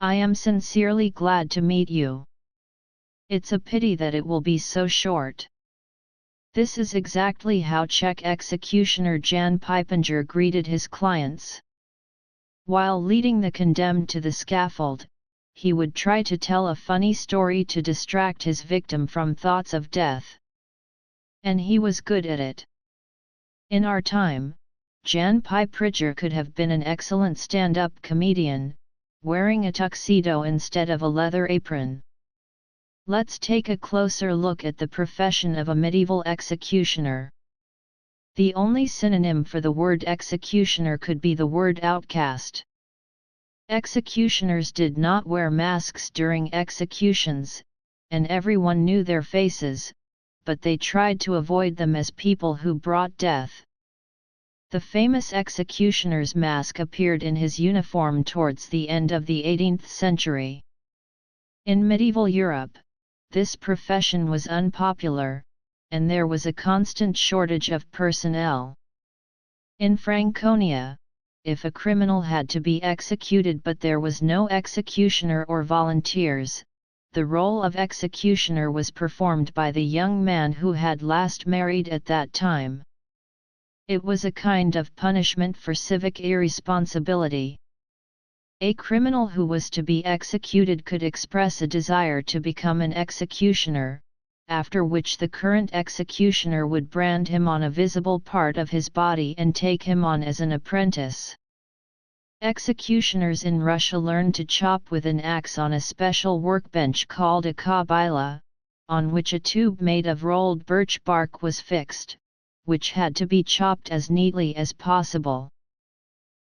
I am sincerely glad to meet you. It's a pity that it will be so short. This is exactly how Czech executioner Jan Piepinger greeted his clients. While leading the condemned to the scaffold, he would try to tell a funny story to distract his victim from thoughts of death. And he was good at it. In our time, Jan Piepinger could have been an excellent stand-up comedian, wearing a tuxedo instead of a leather apron. Let's take a closer look at the profession of a medieval executioner. The only synonym for the word executioner could be the word outcast. Executioners did not wear masks during executions, and everyone knew their faces, but they tried to avoid them as people who brought death. The famous executioner's mask appeared in his uniform towards the end of the 18th century. In medieval Europe, this profession was unpopular, and there was a constant shortage of personnel. In Franconia, if a criminal had to be executed but there was no executioner or volunteers, the role of executioner was performed by the young man who had last married at that time. It was a kind of punishment for civic irresponsibility. A criminal who was to be executed could express a desire to become an executioner, after which the current executioner would brand him on a visible part of his body and take him on as an apprentice. Executioners in Russia learned to chop with an axe on a special workbench called a kobyla, on which a tube made of rolled birch bark was fixed, which had to be chopped as neatly as possible.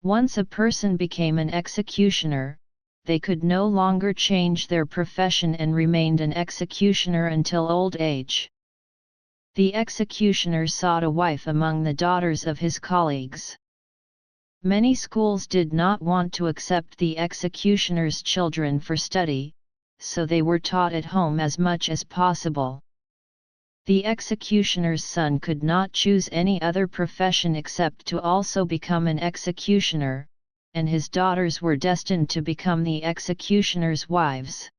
Once a person became an executioner, they could no longer change their profession and remained an executioner until old age. The executioner sought a wife among the daughters of his colleagues. Many schools did not want to accept the executioner's children for study, so they were taught at home as much as possible. The executioner's son could not choose any other profession except to also become an executioner, and his daughters were destined to become the executioner's wives.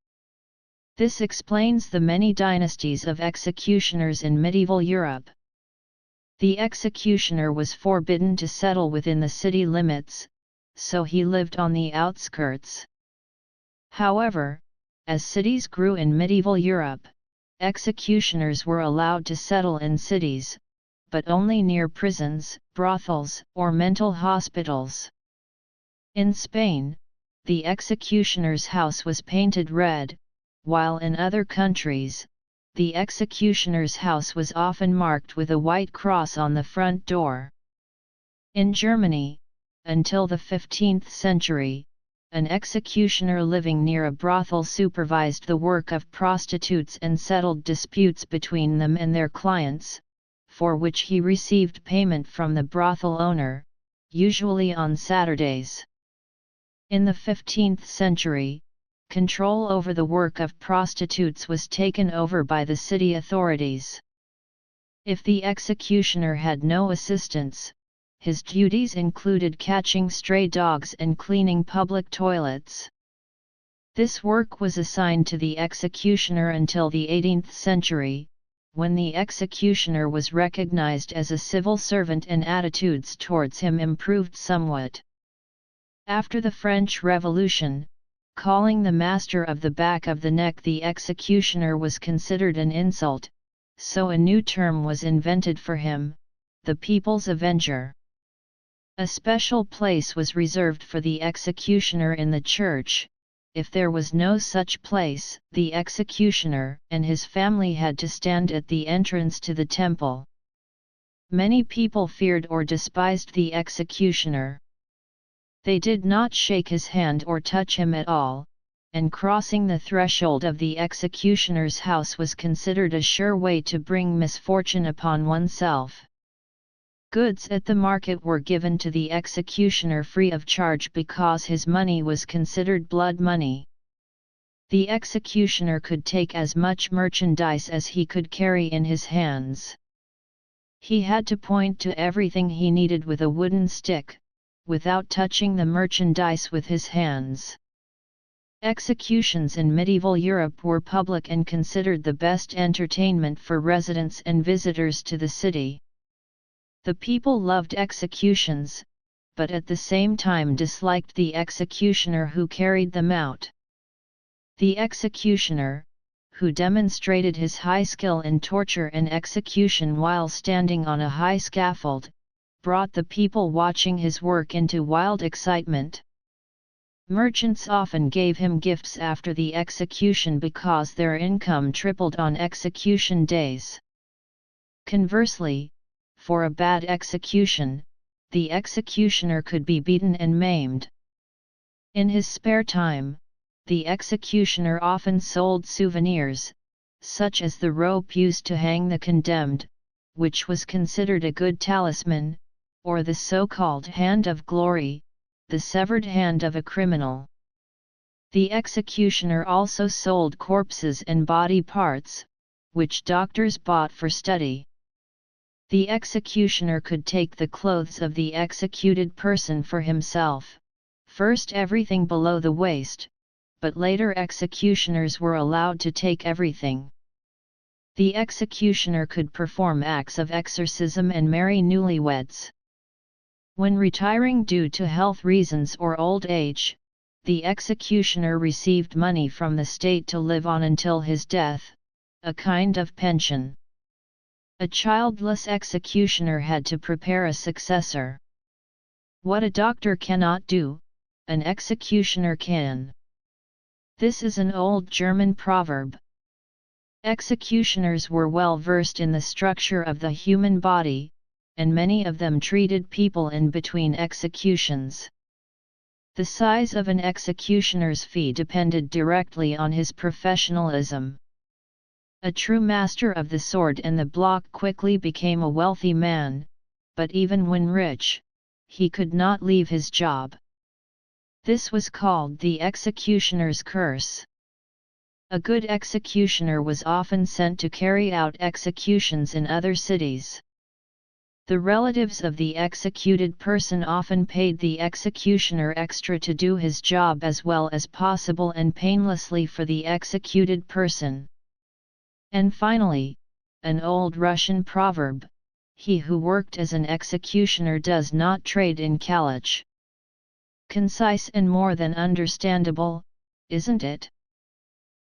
This explains the many dynasties of executioners in medieval Europe. The executioner was forbidden to settle within the city limits, so he lived on the outskirts. However, as cities grew in medieval Europe, executioners were allowed to settle in cities, but only near prisons, brothels, or mental hospitals. In Spain, the executioner's house was painted red, while in other countries, the executioner's house was often marked with a white cross on the front door. In Germany, until the 15th century, an executioner living near a brothel supervised the work of prostitutes and settled disputes between them and their clients, for which he received payment from the brothel owner, usually on Saturdays. In the 15th century, control over the work of prostitutes was taken over by the city authorities. If the executioner had no assistants, his duties included catching stray dogs and cleaning public toilets. This work was assigned to the executioner until the 18th century, when the executioner was recognized as a civil servant and attitudes towards him improved somewhat. After the French Revolution, calling the master of the back of the neck the executioner was considered an insult, so a new term was invented for him, the People's Avenger. A special place was reserved for the executioner in the church. If there was no such place, the executioner and his family had to stand at the entrance to the temple. Many people feared or despised the executioner. They did not shake his hand or touch him at all, and crossing the threshold of the executioner's house was considered a sure way to bring misfortune upon oneself. Goods at the market were given to the executioner free of charge because his money was considered blood money. The executioner could take as much merchandise as he could carry in his hands. He had to point to everything he needed with a wooden stick, without touching the merchandise with his hands. Executions in medieval Europe were public and considered the best entertainment for residents and visitors to the city. The people loved executions, but at the same time disliked the executioner who carried them out. The executioner, who demonstrated his high skill in torture and execution while standing on a high scaffold, brought the people watching his work into wild excitement. Merchants often gave him gifts after the execution because their income tripled on execution days. Conversely, for a bad execution, the executioner could be beaten and maimed. In his spare time, the executioner often sold souvenirs, such as the rope used to hang the condemned, which was considered a good talisman, or the so-called hand of glory, the severed hand of a criminal. The executioner also sold corpses and body parts, which doctors bought for study. The executioner could take the clothes of the executed person for himself, first everything below the waist, but later executioners were allowed to take everything. The executioner could perform acts of exorcism and marry newlyweds. When retiring due to health reasons or old age, the executioner received money from the state to live on until his death, a kind of pension. A childless executioner had to prepare a successor. What a doctor cannot do, an executioner can. This is an old German proverb. Executioners were well versed in the structure of the human body, and many of them treated people in between executions. The size of an executioner's fee depended directly on his professionalism. A true master of the sword and the block quickly became a wealthy man, but even when rich, he could not leave his job. This was called the executioner's curse. A good executioner was often sent to carry out executions in other cities. The relatives of the executed person often paid the executioner extra to do his job as well as possible and painlessly for the executed person. And finally, an old Russian proverb, "He who worked as an executioner does not trade in Kalach." Concise and more than understandable, isn't it?